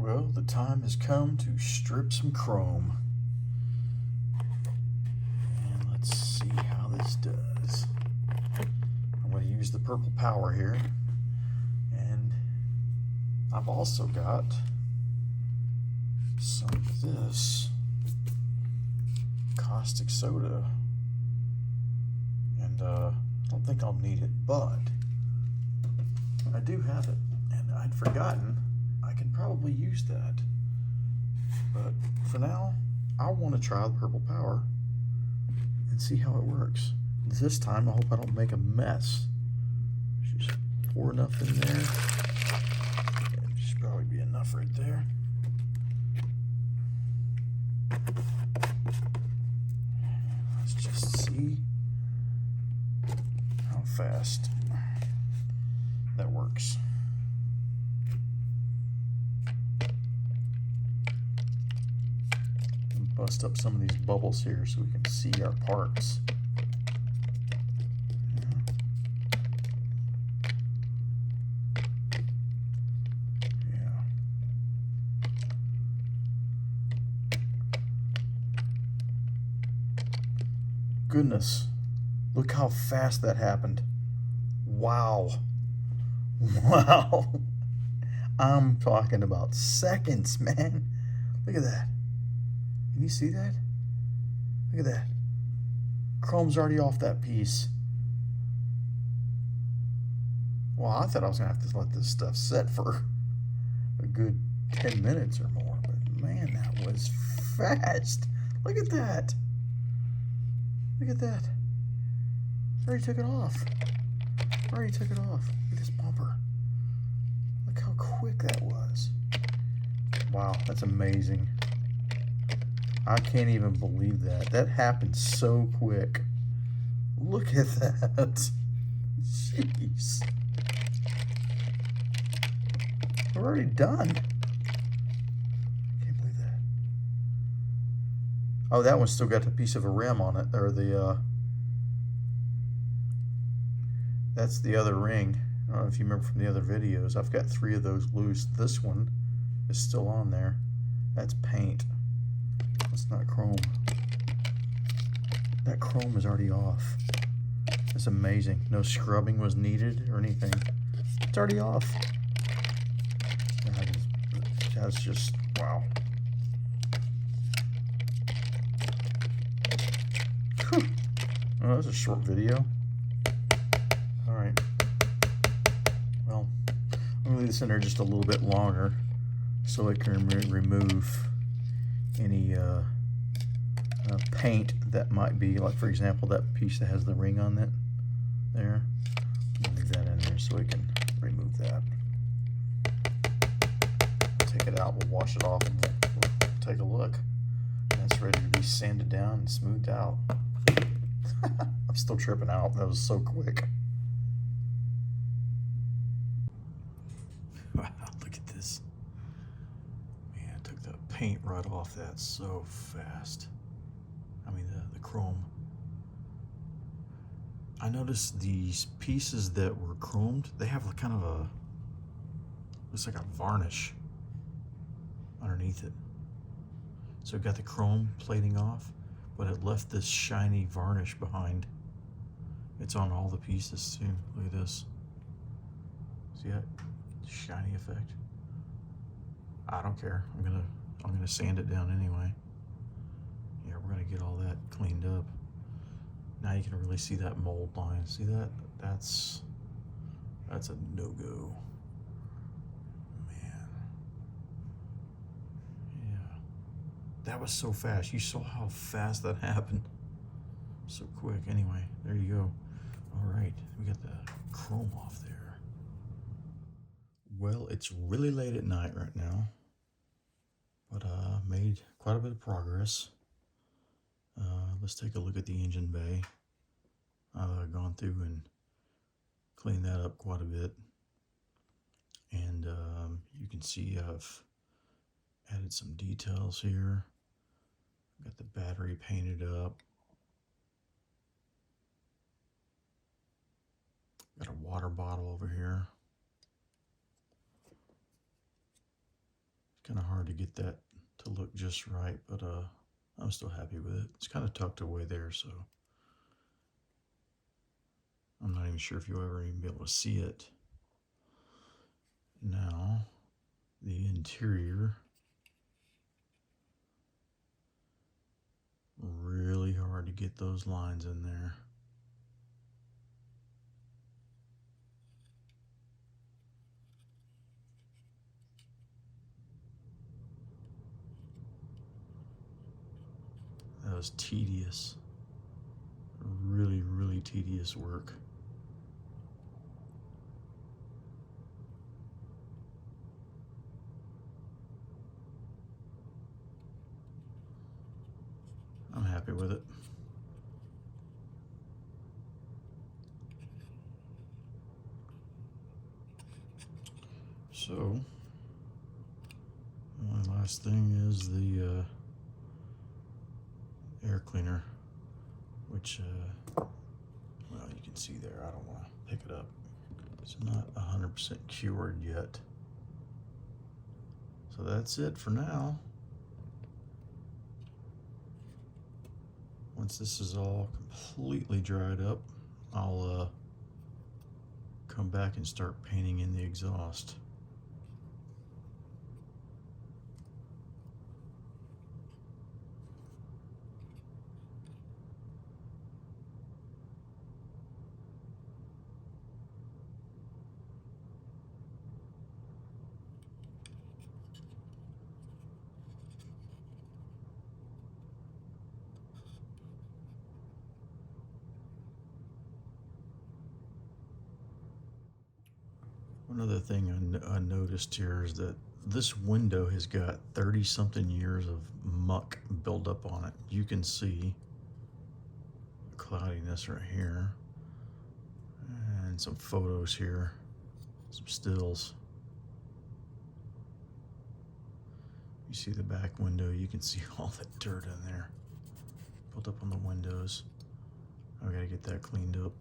Well, the time has come to strip some chrome. And let's see how this does. I'm going to use the purple power here. And I've also got some of this caustic soda. And I don't think I'll need it, but I do have it. And I'd forgotten I can probably use that. But for now, I want to try the purple power and see how it works. This time, I hope I don't make a mess. Just pour enough in there. It should probably be enough right there. Let's just see how fast that works. Bust up some of these bubbles here so we can see our parts. Yeah. Goodness, look how fast that happened. Wow. Wow. I'm talking about seconds, man. Look at that. Can you see that? Look at that. Chrome's already off that piece. Well, I thought I was going to have to let this stuff set for a good 10 minutes or more. But man, that was fast. Look at that. Look at that. I already took it off. I already took it off. Look at this bumper. Look how quick that was. Wow, that's amazing. I can't even believe that. That happened so quick. Look at that. Jeez. We're already done. I can't believe that. Oh, that one's still got a piece of a rim on it. Or the, that's the other ring. I don't know if you remember from the other videos. I've got 3 of those loose. This one is still on there. That's paint. It's not chrome. That chrome is already off. That's amazing. No scrubbing was needed or anything. It's already off. That's just, wow. Whew. Oh, that's a short video. Alright. Well, I'm going to leave this in there just a little bit longer so it can remove any paint that might be, like for example that piece that has the ring on it there. I'll leave that in there so we can remove that. Take it out, we'll wash it off, and we'll take a look. And it's ready to be sanded down and smoothed out. I'm still tripping out. That was so quick. Wow, look at this. Paint right off that so fast. I mean the chrome. I noticed these pieces that were chromed, they have kind of a, looks like a varnish underneath it. So it got the chrome plating off, but it left this shiny varnish behind. It's on all the pieces too. Look at this. See that shiny effect? I don't care. I'm gonna sand it down anyway. Yeah, we're gonna get all that cleaned up. Now you can really see that mold line. See that? That's a no-go. Man. Yeah. That was so fast. You saw how fast that happened. So quick. Anyway, there you go. All right, we got the chrome off there. Well, it's really late at night right now. But made quite a bit of progress. Let's take a look at the engine bay. I've gone through and cleaned that up quite a bit. And you can see I've added some details here. Got the battery painted up. Got a water bottle over here. kind of hard to get that to look just right, but I'm still happy with it. It's kind of tucked away there, so I'm not even sure if you'll ever even be able to see it. Now, the interior, really hard to get those lines in there. That was tedious. Really, really tedious work. I'm happy with it. So, my last thing is the air cleaner, which, well, you can see there. I don't want to pick it up. It's not 100% cured yet. So that's it for now. Once this is all completely dried up, I'll come back and start painting in the exhaust. One other thing I noticed here is that this window has got 30-something years of muck built up on it. You can see the cloudiness right here, and some photos here, some stills. You see the back window, you can see all the dirt in there built up on the windows. I gotta get that cleaned up.